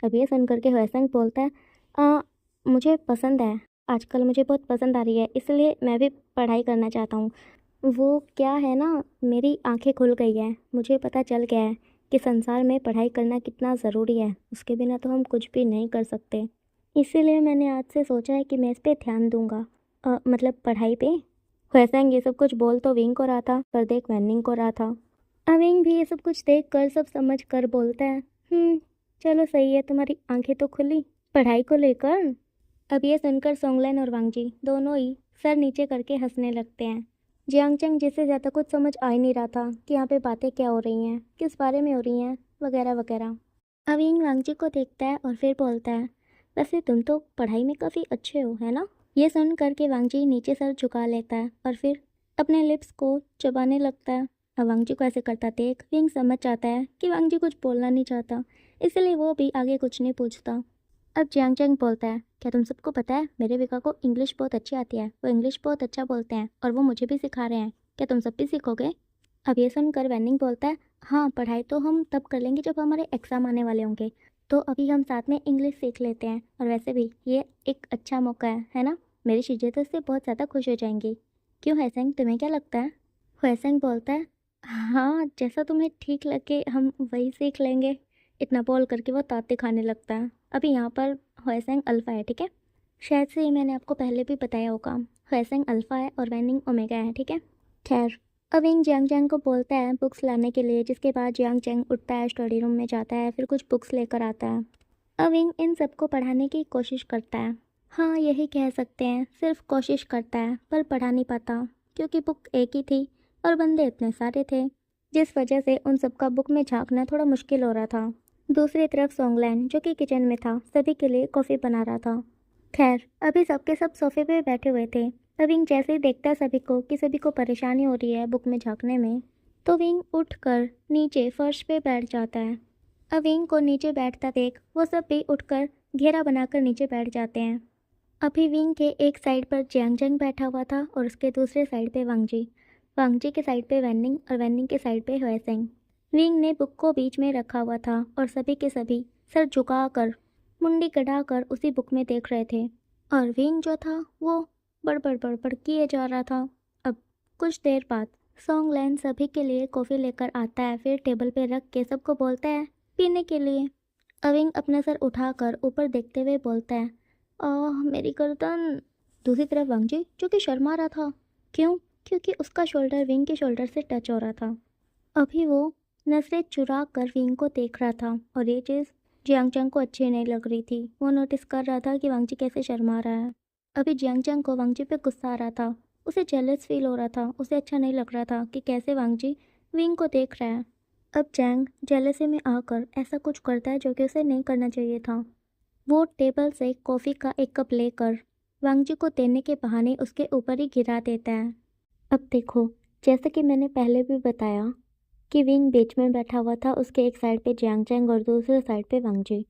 अब ये सुन करके ह्वेसेंग बोलता है, मुझे पसंद है, आजकल मुझे बहुत पसंद आ रही है, इसलिए मैं भी पढ़ाई करना चाहता हूँ। वो क्या है ना, मेरी आंखें खुल गई है, मुझे पता चल गया है कि संसार में पढ़ाई करना कितना ज़रूरी है, उसके बिना तो हम कुछ भी नहीं कर सकते। इसीलिए मैंने आज से सोचा है कि मैं इस पे ध्यान दूंगा, मतलब पढ़ाई पे। ह्वेसेंग ये सब कुछ बोल तो विंग को रहा था, पर देख वैनिंग को रहा था। विंग भी ये सब कुछ देख कर, सब समझ कर बोलता है, चलो सही है, तुम्हारी आंखें तो खुली पढ़ाई को लेकर। अब ये सुनकर सोंगलैन और वांगजी दोनों ही सर नीचे करके हंसने लगते हैं। जियांग चंग, जिसे ज़्यादा कुछ समझ आ ही नहीं रहा था कि यहाँ पे बातें क्या हो रही हैं, किस बारे में हो रही हैं, वगैरह वगैरह। अविंग वांगजी को देखता है और फिर बोलता है, वैसे तुम तो पढ़ाई में काफ़ी अच्छे हो, है ना। ये सुन करके वांगजी नीचे सर झुका लेता है और फिर अपने लिप्स को चबाने लगता है। अब वांगजी को ऐसे करता देख विंग समझ जाता है कि वांगजी कुछ बोलना नहीं चाहता, इसलिए वो भी आगे कुछ नहीं पूछता। अब जियांग चंग बोलता है, क्या तुम सबको पता है मेरे विका को इंग्लिश बहुत अच्छी आती है, वो इंग्लिश बहुत अच्छा बोलते हैं और वो मुझे भी सिखा रहे हैं, क्या तुम सब भी सीखोगे। अब ये सुनकर वैनिंग बोलता है, हाँ, पढ़ाई तो हम तब कर लेंगे जब हमारे एग्ज़ाम आने वाले होंगे, तो अभी हम साथ में इंग्लिश सीख लेते हैं, और वैसे भी ये एक अच्छा मौका है ना, मेरी शीजे तो इससे बहुत ज़्यादा खुश हो जाएंगी। क्यों हैसेंग, तुम्हें क्या लगता है। हैसेंग बोलता है, हाँ, जैसा तुम्हें ठीक लगे हम वही सीख लेंगे। इतना बोल करके वो ताते खाने लगता है। अभी यहाँ पर ह्वेसेंग अल्फ़ा है, ठीक है, शायद से ये मैंने आपको पहले भी बताया होगा। ह्वेसेंग अल्फ़ा है और वैनिंग ओमेगा है, ठीक है। खैर, अब विंग जियांग चैंग को बोलता है बुक्स लाने के लिए, जिसके बाद जियांग चैंग उठता है, स्टडी रूम में जाता है, फिर कुछ बुक्स लेकर आता है। अब विंग इन सबको पढ़ाने की कोशिश करता है। हाँ, यही कह सकते हैं, सिर्फ कोशिश करता है पर पढ़ा नहीं पाता, क्योंकि बुक एक ही थी और बंदे इतने सारे थे, जिस वजह से उन सबका बुक में झांकना थोड़ा मुश्किल हो रहा था। दूसरी तरफ सोंगलैन, जो कि किचन में था, सभी के लिए कॉफ़ी बना रहा था। खैर, अभी सबके सब सोफे पे बैठे हुए थे। अब विंग जैसे ही देखता है सभी को कि सभी को परेशानी हो रही है बुक में झांकने में, तो विंग उठकर नीचे फर्श पे बैठ जाता है। अब विंग को नीचे बैठता देख वो सब भी उठकर घेरा बनाकर नीचे बैठ जाते हैं। अभी विंग के एक साइड पर जियांग चंग बैठा हुआ था और उसके दूसरे साइड पे वांगजी। वांगजी के साइड पे वैनिंग और वैनिंग के साइड पे ह्वेसेंग। विंग ने बुक को बीच में रखा हुआ था और सभी के सभी सर झुकाकर, मुंडी कढ़ाकर उसी बुक में देख रहे थे, और विंग जो था वो बड़बड़ बड़बड़ किए जा रहा था। अब कुछ देर बाद सोंगलैन सभी के लिए कॉफ़ी लेकर आता है, फिर टेबल पे रख के सबको बोलता है पीने के लिए। अविंग अपना सर उठाकर ऊपर देखते हुए बोलता है, मेरी गर्दन। दूसरी तरफ वांगजी, जो कि शर्मा रहा था। क्यों? क्योंकि उसका शोल्डर विंग के शोल्डर से टच हो रहा था। अभी वो नजरें चुरा कर विंग को देख रहा था, और ये चीज़ जियांग चंग को अच्छी नहीं लग रही थी। वो नोटिस कर रहा था कि वांगजी कैसे शर्मा रहा है। अभी जियांग चंग को वांगजी पे गुस्सा आ रहा था, उसे जेलस फील हो रहा था, उसे अच्छा नहीं लग रहा था कि कैसे वांगजी विंग को देख रहा है। अब चैंग जेलसी में आकर ऐसा कुछ करता है जो कि उसे नहीं करना चाहिए था। वो टेबल से कॉफ़ी का एक कप लेकर वांगजी को देने के बहाने उसके ऊपर ही गिरा देता है। अब देखो, जैसा कि मैंने पहले भी बताया कि विंग बीच में बैठा हुआ था, उसके एक साइड पे जियांग चैंग और दूसरे साइड पे वांगजी।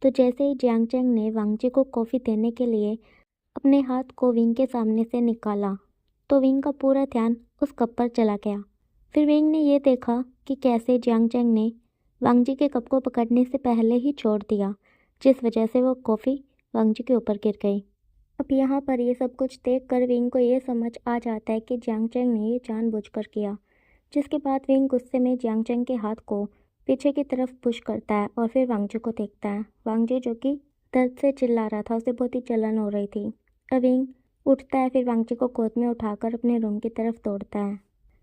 तो जैसे ही जियांग चैंग ने वांगजी को कॉफ़ी देने के लिए अपने हाथ को विंग के सामने से निकाला, तो विंग का पूरा ध्यान उस कप पर चला गया। फिर विंग ने ये देखा कि कैसे जियांग चैंग ने वांगजी के कप को पकड़ने से पहले ही छोड़ दिया, जिस वजह से वो कॉफ़ी वांगजी के ऊपर गिर गई। अब यहाँ पर ये सब कुछ देख कर विंग को ये समझ आ जाता है कि जियांग चैंग ने ये जानबूझकर किया, जिसके बाद विंग गुस्से में जियांग चैंग के हाथ को पीछे की तरफ पुश करता है और फिर वांगजी को देखता है। वांगजी जो कि दर्द से चिल्ला रहा था, उसे बहुत ही जलन हो रही थी। अब विंग उठता है, फिर वांगजी को गोद में उठाकर अपने रूम की तरफ दौड़ता है।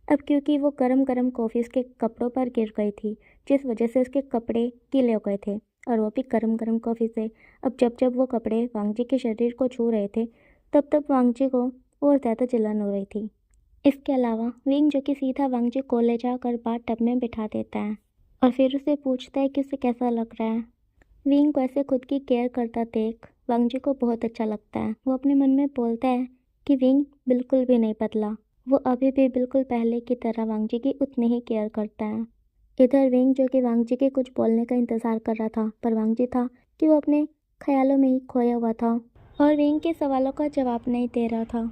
अब क्योंकि वो गरम गरम कॉफ़ी उसके कपड़ों पर गिर गई थी, जिस वजह से उसके कपड़े गीले हो गए थे, और वो भी गरम गरम कॉफ़ी से। अब जब जब वो कपड़े वांगजी के शरीर को छू रहे थे, तब तब वांगजी को और ज़्यादा जलन हो रही थी। इसके अलावा विंग जो कि सीधा वांगजी को ले जाकर बाथ टब में बिठा देता है और फिर उसे पूछता है कि उसे कैसा लग रहा है। विंग को ऐसे खुद की केयर करता देख वांगजी को बहुत अच्छा लगता है। वो अपने मन में बोलता है कि विंग बिल्कुल भी नहीं बदला, वो अभी भी बिल्कुल पहले की तरह वांगजी की उतनी ही केयर करता है। इधर विंग जो कि वांगजी के कुछ बोलने का इंतज़ार कर रहा था, पर वांगजी था कि वो अपने ख्यालों में ही खोया हुआ था और विंग के सवालों का जवाब नहीं दे रहा था।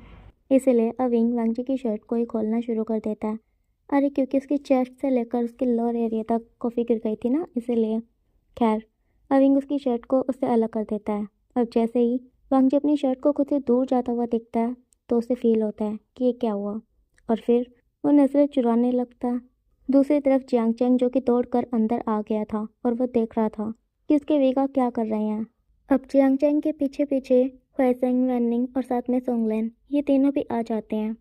इसलिए अब विंग वांगजी की शर्ट को ही खोलना शुरू कर देता है। अरे क्योंकि उसकी चेस्ट से लेकर उसके लोअर एरिया तक कॉफ़ी गिर गई थी ना, इसीलिए। खैर, अब विंग उसकी शर्ट को उससे अलग कर देता है। अब जैसे ही वांगजी अपनी शर्ट को खुद से दूर जाता हुआ दिखता है, तो उसे फील होता है कि ये क्या हुआ, और फिर वो नज़रें चुराने लगता है। दूसरी तरफ जियांग चैंग जो कि दौड़कर अंदर आ गया था और वो देख रहा था कि उसके वीगा क्या कर रहे हैं। अब जियांग चैंग के पीछे पीछे हुएसेंग, वैनिंग और साथ में सोंगलैन, ये तीनों भी आ जाते हैं।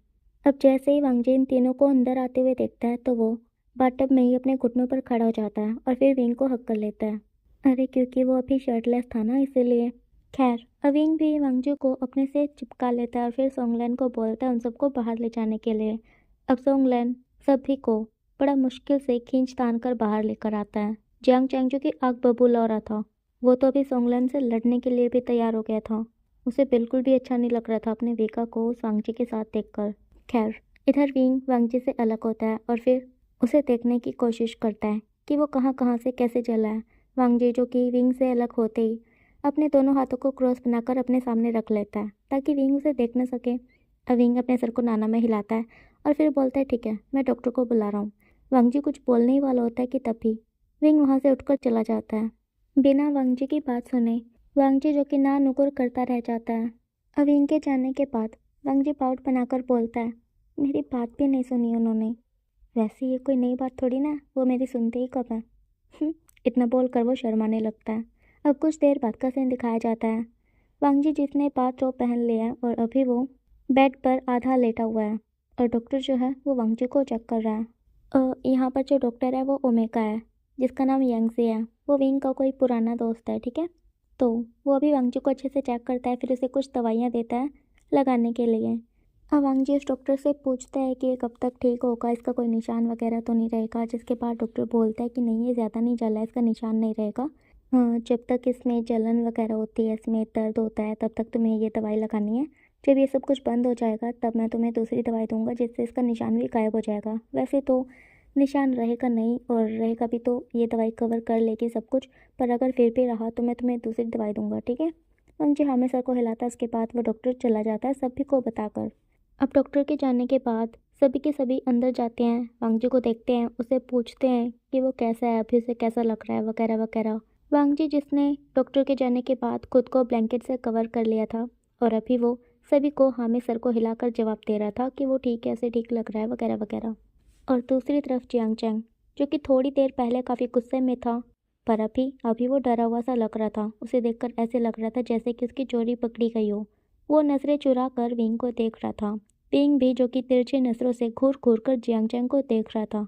अब जैसे ही वांगजी इन तीनों को अंदर आते हुए देखता है, तो वो बाथटब में ही अपने घुटनों पर खड़ा हो जाता है और फिर विंग को हक कर लेता है। अरे क्योंकि वो अभी शर्टलेस था ना, इसीलिए। खैर, अब विंग भी वांगजी को अपने से चिपका लेता है और फिर सोंगलैन को बोलता है उन सबको बाहर ले जाने के लिए। अब सोंगलैन सभी को बड़ा मुश्किल से खींच तान कर बाहर लेकर आता है। जियांग चैंग जो कि आग बबूला हो रहा था, वो तो अभी सोंगलैन से लड़ने के लिए भी तैयार हो गया था। उसे बिल्कुल भी अच्छा नहीं लग रहा था अपने वीका को उस वांगजी के साथ देखकर। खैर, इधर विंग वांगजी से अलग होता है और फिर उसे देखने की कोशिश करता है कि वो कहाँ कहाँ से कैसे जला है। वांगजी जो कि विंग से अलग होते ही अपने दोनों हाथों को क्रॉस बनाकर अपने सामने रख लेता है ताकि विंग उसे देख न सके। अब विंग अपने सर को नाना में हिलाता है और फिर बोलता है ठीक है, मैं डॉक्टर को बुला रहा हूँ। वांगजी कुछ बोलने ही वाला होता है कि तभी विंग वहाँ से उठकर चला जाता है। बिना वांगजी की बात सुने वांगजी जो कि ना नुकुर करता रह जाता है। अब विंग के जाने के बाद वांगजी पाउट बनाकर बोलता है, मेरी बात भी नहीं सुनी उन्होंने। वैसे ये कोई नई बात थोड़ी ना, वो मेरी सुनते ही कब है। इतना बोलकर वो शर्माने लगता है। अब कुछ देर बाद का सीन दिखाया जाता है। वांगजी जिसने बाथ रोब पहन लिया है और अभी वो बेड पर आधा लेटा हुआ है और डॉक्टर जो है वो वांगजी को चेक कर रहा है। यहाँ पर जो डॉक्टर है वो ओमेगा है, जिसका नाम यांगजी है। वो विंग का कोई पुराना दोस्त है, ठीक है। तो वो अभी वांगजी को अच्छे से चेक करता है, फिर उसे कुछ दवाइयाँ देता है लगाने के लिए। अब वांगजी उस डॉक्टर से पूछता है कि ये कब तक ठीक होगा, इसका कोई निशान वगैरह तो नहीं रहेगा। जिसके बाद डॉक्टर बोलता है कि नहीं, ये ज़्यादा नहीं जला है, इसका निशान नहीं रहेगा। हाँ, जब तक इसमें जलन वगैरह होती है, इसमें दर्द होता है, तब तक तुम्हें ये दवाई लगानी है। जब ये सब कुछ बंद हो जाएगा तब मैं तुम्हें दूसरी दवाई दूंगा, जिससे इसका निशान भी गायब हो जाएगा। वैसे तो निशान रहेगा नहीं, और रहेगा भी तो ये दवाई कवर कर लेगी सब कुछ, पर अगर फिर भी रहा तो मैं तुम्हें दूसरी दवाई दूंगा, ठीक है। वांगजी हाँ में सर को हिलाता है। उसके बाद वो डॉक्टर चला जाता है सभी को बताकर। अब डॉक्टर के जाने के बाद सभी के सभी अंदर जाते हैं, वांगजी को देखते हैं, उसे पूछते हैं कि वो कैसा है, अभी उसे कैसा लग रहा है वगैरह वगैरह। वांगजी जिसने डॉक्टर के जाने के बाद खुद को ब्लैंकेट से कवर कर लिया था और अभी वो सभी को हाँ में सर को हिलाकर जवाब दे रहा था कि वो ठीक है, ऐसे ठीक लग रहा है वगैरह वगैरह। और दूसरी तरफ जियांग चैंग जो कि थोड़ी देर पहले काफ़ी गुस्से में था, पर अभी अभी वो डरा हुआ सा लग रहा था। उसे देखकर ऐसे लग रहा था जैसे कि उसकी चोरी पकड़ी गई हो। वो नज़रें चुरा कर विंग को देख रहा था। विंग भी जो कि तिरछी नज़रों से घूर घूर कर जियांग चैंग को देख रहा था।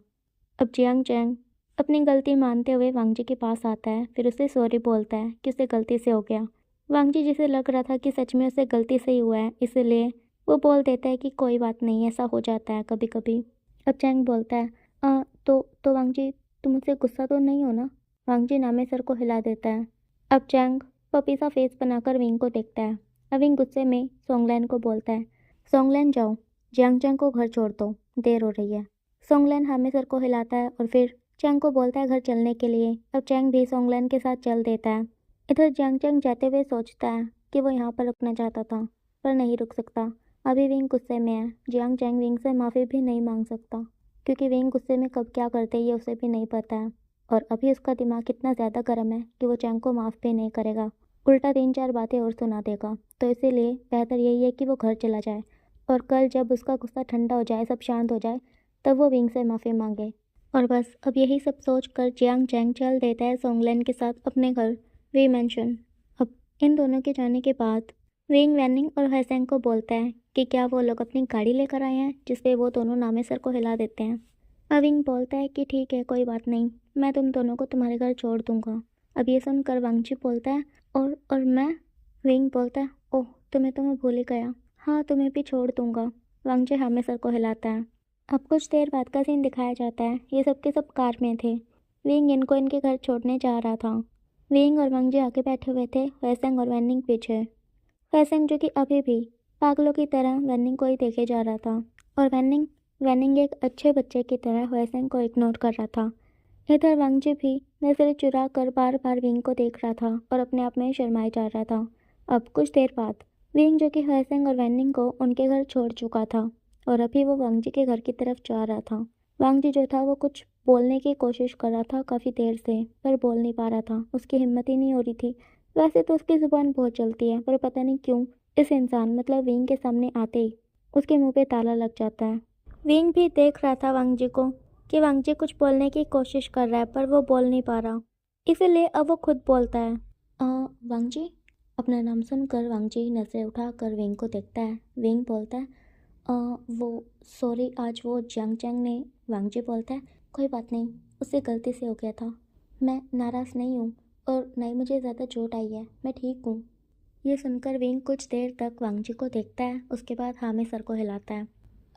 अब जियांग चैंग अपनी गलती मानते हुए वांगजी के पास आता है, फिर उसे सॉरी बोलता है कि उसे गलती से हो गया। वांगजी जिसे लग रहा था कि सच में उसे गलती से ही हुआ है, इसलिए वो बोल देता है कि कोई बात नहीं, ऐसा हो जाता है कभी कभी। अब चैंग बोलता है तो वांगजी, तुम मुझसे गुस्सा तो नहीं हो ना। वांगजी नामे सर को हिला देता है। अब चैंग पपीसा फेस बनाकर विंग को देखता है। अब विंग गुस्से में सोंगलैन को बोलता है, सोंगलैन जाओ, जियांग चैंग को घर छोड़ दो, देर हो रही है। सोंगलैन हामी सर को हिलाता है और फिर चैंग को बोलता है घर चलने के लिए। अब चैंग भी सोंगलैन के साथ चल देता है। इधर जियांग चैंग जाते हुए सोचता है कि वो यहाँ पर रुकना चाहता था, पर नहीं रुक सकता। अभी विंग गुस्से में है। जियांग चैंग विंग से माफ़ी भी नहीं मांग सकता, क्योंकि विंग गुस्से में कब क्या करते ये उसे भी नहीं पता है। और अभी उसका दिमाग इतना ज़्यादा गर्म है कि वो चैंग को माफ़ भी नहीं करेगा, उल्टा 3-4 बातें और सुना देगा। तो इसीलिए बेहतर यही है कि वो घर चला जाए और कल जब उसका गुस्सा ठंडा हो जाए, सब शांत हो जाए, तब वो विंग से माफ़ी मांगे। और बस अब यही सब सोच कर जियांग चैंग चल देता है सोंगलेन के साथ अपने घर वी मैंशन। अब इन दोनों के जाने के बाद विंग वैनिंग और हैसेंग को बोलता है कि क्या वो लोग अपनी गाड़ी लेकर आए हैं, जिसपे वो दोनों नामे सर को हिला देते हैं। अब विंग बोलता है कि ठीक है, कोई बात नहीं, मैं तुम दोनों को तुम्हारे घर छोड़ दूंगा। अब ये सुनकर वांगजी बोलता है और मैं। विंग बोलता है ओह, तुम्हें भूल ही गया, हाँ तुम्हें भी छोड़ दूंगा। वांगजी हामी सर को हिलाता है। अब कुछ देर बाद का सीन दिखाया जाता है। ये सब के सब कार में थे। विंग इनको इनके घर छोड़ने जा रहा था। विंग और वांगजी आगे बैठे हुए थे, वैसेंग और वैनिंग पीछे। वैसेंग जो कि अभी भी पागलों की तरह वैनिंग को ही देखे जा रहा था और वैनिंग एक अच्छे बच्चे की तरह वैसेंग को इग्नोर कर रहा था। इधर वांगजी भी नजरें चुरा कर बार बार विंग को देख रहा था और अपने आप में शर्माए जा रहा था। अब कुछ देर बाद विंग जो कि वैसेंग और वैनिंग को उनके घर छोड़ चुका था और अभी वो वांगजी के घर की तरफ जा रहा था। वांगजी जो था वो कुछ बोलने की कोशिश कर रहा था काफ़ी देर से, पर बोल नहीं पा रहा था, उसकी हिम्मत ही नहीं हो रही थी। वैसे तो उसकी ज़ुबान बहुत चलती है, पर पता नहीं क्यों इस इंसान मतलब विंग के सामने आते ही उसके मुंह पे ताला लग जाता है। विंग भी देख रहा था वांगजी को कि वांगजी कुछ बोलने की कोशिश कर रहा है, पर वो बोल नहीं पा रहा। इसीलिए अब वो खुद बोलता है, वांगजी। अपना नाम सुनकर वांगजी नजरें उठा कर विंग को देखता है। विंग बोलता है वो सॉरी, आज वो जियांग चैंग ने। वांगजी बोलता है कोई बात नहीं, उससे गलती से हो गया था, मैं नाराज़ नहीं हूँ और नहीं मुझे ज़्यादा चोट आई है, मैं ठीक हूँ। ये सुनकर विंग कुछ देर तक वांगजी को देखता है, उसके बाद हामी सर को हिलाता है।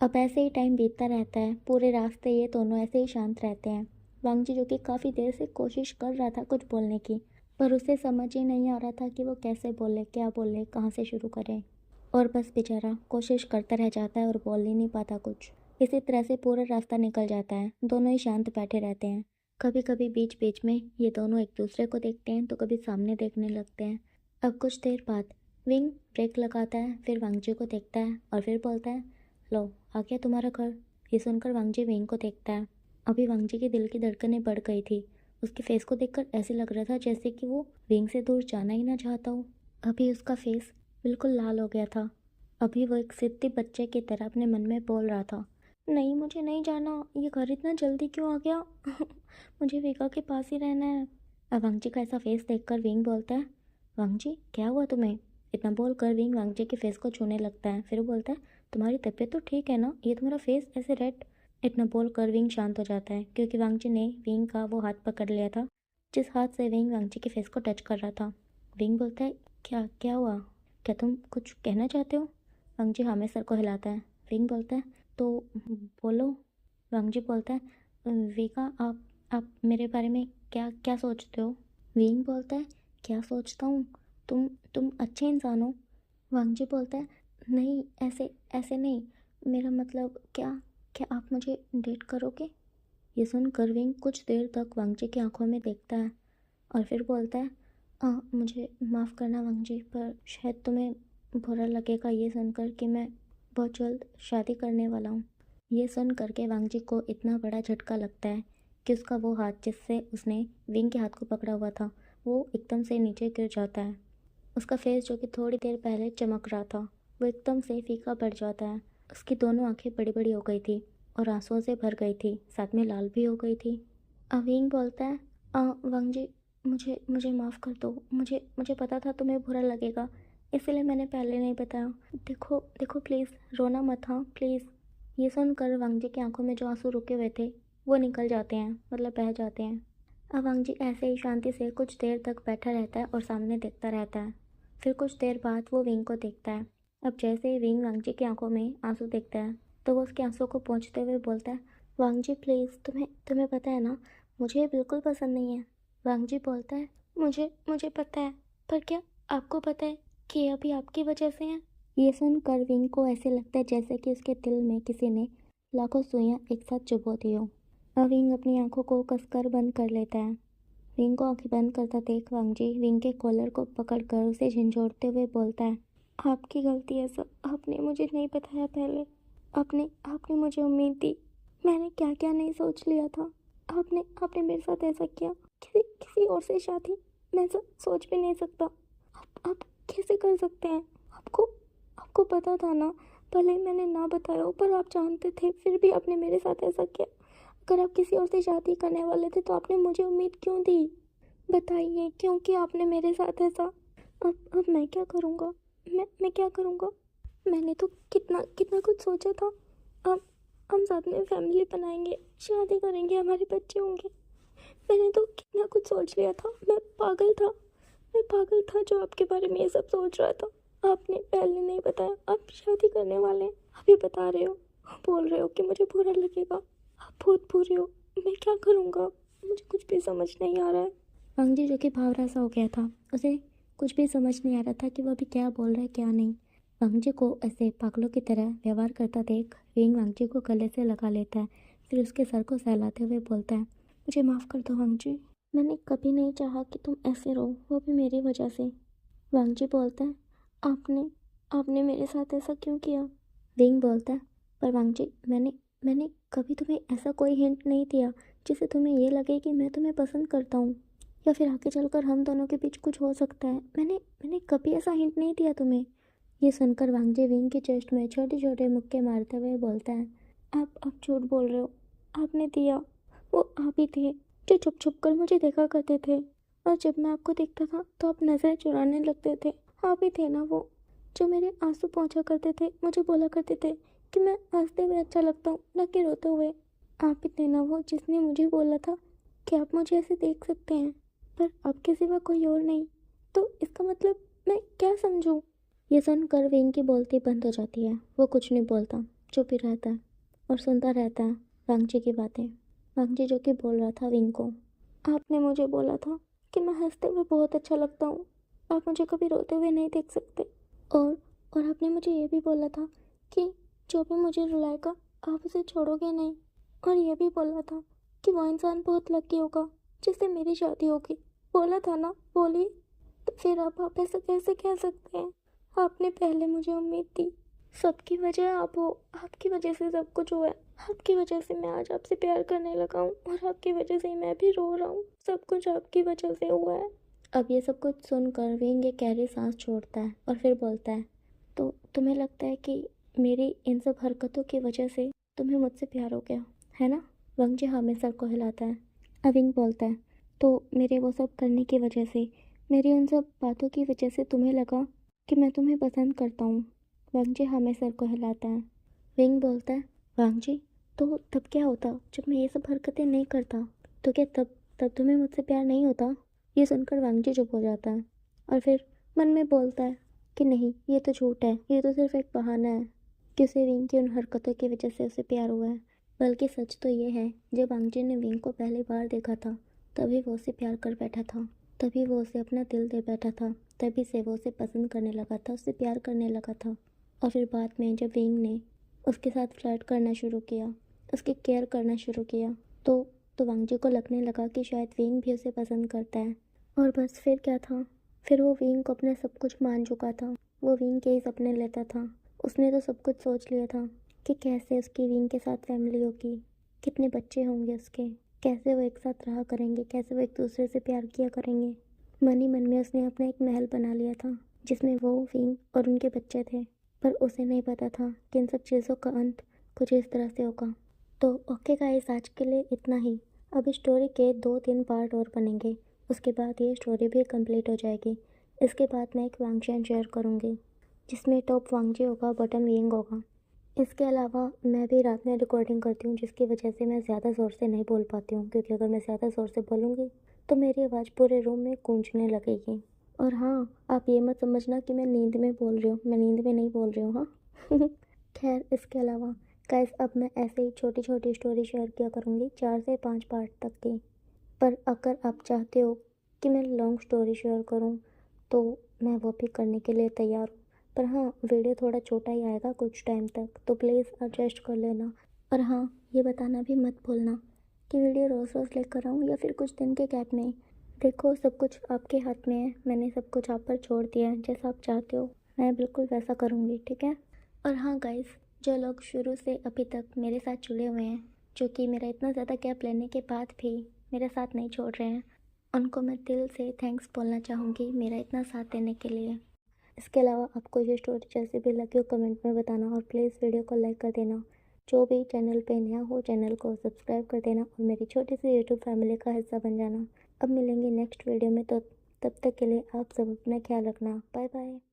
अब ऐसे ही टाइम बीतता रहता है। पूरे रास्ते ये दोनों ऐसे ही शांत रहते हैं। वांगजी जो कि काफ़ी देर से कोशिश कर रहा था कुछ बोलने की, पर उसे समझ ही नहीं आ रहा था कि वो कैसे बोले, क्या बोले, कहाँ से शुरू करे। और बस बेचारा कोशिश करता रह जाता है और बोल ही नहीं पाता कुछ। इसी तरह से पूरा रास्ता निकल जाता है। दोनों ही शांत बैठे रहते हैं। कभी कभी बीच बीच में ये दोनों एक दूसरे को देखते हैं तो कभी सामने देखने लगते हैं। अब कुछ देर बाद विंग ब्रेक लगाता है, फिर वांगजी को देखता है और फिर बोलता है लो आ गया तुम्हारा घर। ये सुनकर वांगजी विंग को देखता है। अभी वांगजी के दिल की धड़कनें बढ़ गई थी। उसके फेस को देखकर ऐसे लग रहा था जैसे कि वो विंग से दूर जाना ही ना चाहता हो। अभी उसका फेस बिल्कुल लाल हो गया था। अभी वो एक सिद्धि बच्चे की तरह अपने मन में बोल रहा था, नहीं मुझे नहीं जाना, ये घर इतना जल्दी क्यों आ गया मुझे विका के पास ही रहना है। अब वांगजी का ऐसा फेस देखकर विंग बोलता है वांगजी क्या हुआ तुम्हें। इतना बोलकर विंग वांगजी के फेस को छूने लगता है, फिर बोलता है तुम्हारी तबीयत तो ठीक है ना, ये तुम्हारा फेस ऐसे रेड। इतना बोलकर विंग शांत हो जाता है क्योंकि वांगजी ने विंग का वो हाथ पकड़ लिया था जिस हाथ से विंग वांगजी के फेस को टच कर रहा था। विंग बोलता है क्या क्या हुआ, क्या तुम कुछ कहना चाहते हो। वांगजी हामी सर को हिलाता है। विंग बोलता है तो बोलो। वांगजी बोलता है विका आप मेरे बारे में क्या क्या सोचते हो। विंग बोलता है क्या सोचता हूँ, तुम अच्छे इंसान हो। वांगजी बोलता है नहीं ऐसे ऐसे नहीं, मेरा मतलब क्या क्या आप मुझे डेट करोगे। ये सुनकर विंग कुछ देर तक वांगजी की आंखों में देखता है और फिर बोलता है मुझे माफ़ करना वांगजी, पर शायद तुम्हें बुरा लगेगा ये सुनकर कि मैं बहुत जल्द शादी करने वाला हूँ। ये सुन करके वांगजी को इतना बड़ा झटका लगता है कि उसका वो हाथ जिससे उसने विंग के हाथ को पकड़ा हुआ था वो एकदम से नीचे गिर जाता है। उसका फेस जो कि थोड़ी देर पहले चमक रहा था वो एकदम से फीका पड़ जाता है। उसकी दोनों आंखें बड़ी बड़ी हो गई थी और आंसुओं से भर गई थी, साथ में लाल भी हो गई थी। विंग बोलता है वांगजी मुझे मुझे माफ़ कर दो, मुझे मुझे पता था तुम्हें बुरा लगेगा, इसलिए मैंने पहले नहीं बताया। देखो देखो प्लीज़ रोना मत, हाँ प्लीज़। ये सुनकर वांगजी की आंखों में जो आंसू रुके हुए थे वो निकल जाते हैं, मतलब बह जाते हैं। अब वांगजी ऐसे ही शांति से कुछ देर तक बैठा रहता है और सामने देखता रहता है। फिर कुछ देर बाद वो विंग को देखता है। अब जैसे ही विंग वांगजी की आंखों में आंसू देखता है तो वो उसके आंसू को पोंछते हुए बोलता है वांगजी प्लीज़, तुम्हें तुम्हें पता है ना मुझे ये बिल्कुल पसंद नहीं है। वांगजी बोलता है मुझे मुझे पता है, पर क्या आपको पता है कि ये अभी आपकी वजह से है। ये सुनकर विंग को ऐसे लगता है जैसे कि उसके दिल में किसी ने लाखों सुइयां एक साथ चुभो दी हो। अब विंग अपनी आंखों को कसकर बंद कर लेता है। विंग को आंखें बंद करता देख वांगजी विंग के कॉलर को पकड़कर उसे झंझोड़ते हुए बोलता है आपकी गलती है सब, आपने मुझे नहीं बताया पहले, आपने आपने मुझे उम्मीद दी, मैंने क्या क्या नहीं सोच लिया था। आपने आपने मेरे साथ ऐसा किया, किसी किसी और से शादी मैं सोच भी नहीं सकता। आप कैसे कर सकते हैं, आपको आपको पता था ना, भले ही मैंने ना बताया हो, पर आप जानते थे, फिर भी आपने मेरे साथ ऐसा किया। अगर आप किसी और से शादी करने वाले थे तो आपने मुझे उम्मीद क्यों दी? बताइए क्यों किया आपने मेरे साथ ऐसा? अब मैं क्या करूँगा? मैं क्या करूँगा? मैंने तो कितना कितना कुछ सोचा था। अब हम साथ में फैमिली बनाएंगे, शादी करेंगे, हमारे बच्चे होंगे। मैंने तो कितना कुछ सोच लिया था। मैं पागल था जो आपके बारे में ये सब सोच रहा था। आपने पहले नहीं बताया आप शादी करने वाले हैं, अभी बता रहे हो, बोल रहे हो कि मुझे बुरा लगेगा। आप बहुत बुरे हो, मैं क्या करूँगा? मुझे कुछ भी समझ नहीं आ रहा है। वांगजी जो कि भावरा सा हो गया था, उसे कुछ भी समझ नहीं आ रहा था कि वो अभी क्या बोल रहा है क्या नहीं। वांगजी को ऐसे पागलों की तरह व्यवहार करता देख विंग वांगजी को गले से लगा लेता है, फिर उसके सर को सहलाते हुए बोलता है, मुझे माफ़ कर दो वांगजी, मैंने कभी नहीं चाहा कि तुम ऐसे रहो, वो भी मेरी वजह से। वांगजी बोलता है, आपने आपने मेरे साथ ऐसा क्यों किया? विंग बोलता है, पर वांगजी मैंने कभी तुम्हें ऐसा कोई हिंट नहीं दिया जिससे तुम्हें ये लगे कि मैं तुम्हें पसंद करता हूँ या फिर आगे चलकर हम दोनों के बीच कुछ हो सकता है। मैंने कभी ऐसा हिंट नहीं दिया तुम्हें। ये सुनकर वांगजी विंग की चेस्ट में छोटे छोटे मुक्के मारते हुए बोलता है, आप झूठ बोल रहे हो, आपने दिया। वो आप ही थे जो छुप छुप कर मुझे देखा करते थे, और जब मैं आपको देखता था तो आप नज़रें चुराने लगते थे। आप ही थे ना वो जो मेरे आंसू पहुंचा करते थे, मुझे बोला करते थे कि मैं हंसते हुए अच्छा लगता हूँ, न कि रोते हुए। आप ही थे ना वो जिसने मुझे बोला था कि आप मुझे ऐसे देख सकते हैं, पर आपके सिवा कोई और नहीं। तो इसका मतलब मैं क्या समझूं? ये सुनकर विंग की बोलती बंद हो जाती है। वो कुछ नहीं बोलता, चुप ही रहता है और सुनता रहता है वांगजी की बातें। वांगजी जो कि बोल रहा था विंग को, आपने मुझे बोला था कि मैं हंसते हुए बहुत अच्छा लगता हूँ, आप मुझे कभी रोते हुए नहीं देख सकते। और और आपने मुझे ये भी बोला था कि जो भी मुझे रुलाएगा आप उसे छोड़ोगे नहीं। और ये भी बोला था कि वो इंसान बहुत लकी होगा जिससे मेरी शादी होगी। बोला था ना, बोलिए। तो फिर अब आप ऐसा कैसे कह सकते हैं? आपने पहले मुझे उम्मीद दी। सबकी वजह आप हो, आपकी वजह से सब कुछ हुआ है। आपकी वजह से मैं आज आपसे प्यार करने लगा हूँ और आपकी वजह से ही मैं भी रो रहा हूँ। सब कुछ आपकी वजह से हुआ है। अब ये सब कुछ सुनकर विंग एक गहरी सांस छोड़ता है और फिर बोलता है, तो तुम्हें लगता है कि मेरी इन सब हरकतों की वजह से तुम्हें मुझसे प्यार हो गया है ना? वांगजी हाँ में सर को हिलाता है। अब विंग बोलता है, तो मेरे वो सब करने की वजह से, मेरी उन सब बातों की वजह से तुम्हें लगा कि मैं तुम्हें पसंद करता हूँ। वांगजी हाँ में सर को हिलाता है। विंग बोलता है, वांगजी तो तब क्या होता जब मैं ये सब हरकतें नहीं करता? तो क्या तब तब तुम्हें मुझसे प्यार नहीं होता? ये सुनकर वांगजी चुप हो जाता है और फिर मन में बोलता है कि नहीं, ये तो झूठ है, ये तो सिर्फ एक बहाना है कि उसे विंग की उन हरकतों की वजह से उसे प्यार हुआ है। बल्कि सच तो ये है, जब वांगजी ने विंग को पहली बार देखा था तभी वो उसे प्यार कर बैठा था, तभी वो उसे अपना दिल दे बैठा था, तभी से वो उसे पसंद करने लगा था, उससे प्यार करने लगा था। और फिर बाद में जब विंग ने उसके साथ फ्लर्ट करना शुरू किया, उसकी केयर करना शुरू किया, तो वांगजी को लगने लगा कि शायद विंग भी उसे पसंद करता है। और बस फिर क्या था, फिर वो विंग को अपने सब कुछ मान चुका था। वो विंग के ही सपने लेता था। उसने तो सब कुछ सोच लिया था कि कैसे उसकी विंग के साथ फैमिली होगी, कितने बच्चे होंगे उसके, कैसे वो एक साथ रहा करेंगे, कैसे वो एक दूसरे से प्यार किया करेंगे। मन ही मन में उसने अपना एक महल बना लिया था जिसमें वो, विंग और उनके बच्चे थे। पर उसे नहीं पता था कि इन सब चीज़ों का अंत कुछ इस तरह से होगा। तो ओके गाइस, आज के लिए इतना ही। अब इस स्टोरी के 2-3 पार्ट और बनेंगे, उसके बाद ये स्टोरी भी कंप्लीट हो जाएगी। इसके बाद मैं एक वांगशन शेयर करूँगी जिसमें टॉप वांगजी होगा, बॉटम विंग होगा। इसके अलावा मैं भी रात में रिकॉर्डिंग करती हूँ जिसकी वजह से मैं ज़्यादा ज़ोर से नहीं बोल पाती हूँ, क्योंकि अगर मैं ज़्यादा ज़ोर से बोलूँगी तो मेरी आवाज़ पूरे रूम में गूंजने लगेगी। और हाँ, आप ये मत समझना कि मैं नींद में बोल रही हूँ, मैं नींद में नहीं बोल रही हूँ। हाँ खैर, इसके अलावा गाइस अब मैं ऐसे ही छोटी छोटी स्टोरी शेयर किया करूँगी, 4 से 5 पार्ट तक की। पर अगर आप चाहते हो कि मैं लॉन्ग स्टोरी शेयर करूँ तो मैं वो भी करने के लिए तैयार हूँ। पर हाँ, वीडियो थोड़ा छोटा ही आएगा कुछ टाइम तक, तो प्लीज़ एडजस्ट कर लेना। और हाँ, ये बताना भी मत भूलना कि वीडियो रोज़ रोज़ लेकर आऊँ या फिर कुछ दिन के गैप में। देखो, सब कुछ आपके हाथ में है, मैंने सब कुछ आप पर छोड़ दिया है। जैसा आप चाहते हो मैं बिल्कुल वैसा करूँगी, ठीक है? और हाँ गाइस, जो लोग शुरू से अभी तक मेरे साथ जुड़े हुए हैं, जो कि मेरा इतना ज़्यादा गैप लेने के बाद भी मेरा साथ नहीं छोड़ रहे हैं, उनको मैं दिल से थैंक्स बोलना चाहूँगी मेरा इतना साथ देने के लिए। इसके अलावा आपको ये स्टोरी जैसी भी लगी हो कमेंट में बताना और प्लीज़ वीडियो को लाइक कर देना। जो भी चैनल पे नया हो चैनल को सब्सक्राइब कर देना और मेरी छोटी सी यूट्यूब फैमिली का हिस्सा बन जाना। अब मिलेंगे नेक्स्ट वीडियो में, तो तब तक के लिए आप सब अपना ख्याल रखना। Bye bye.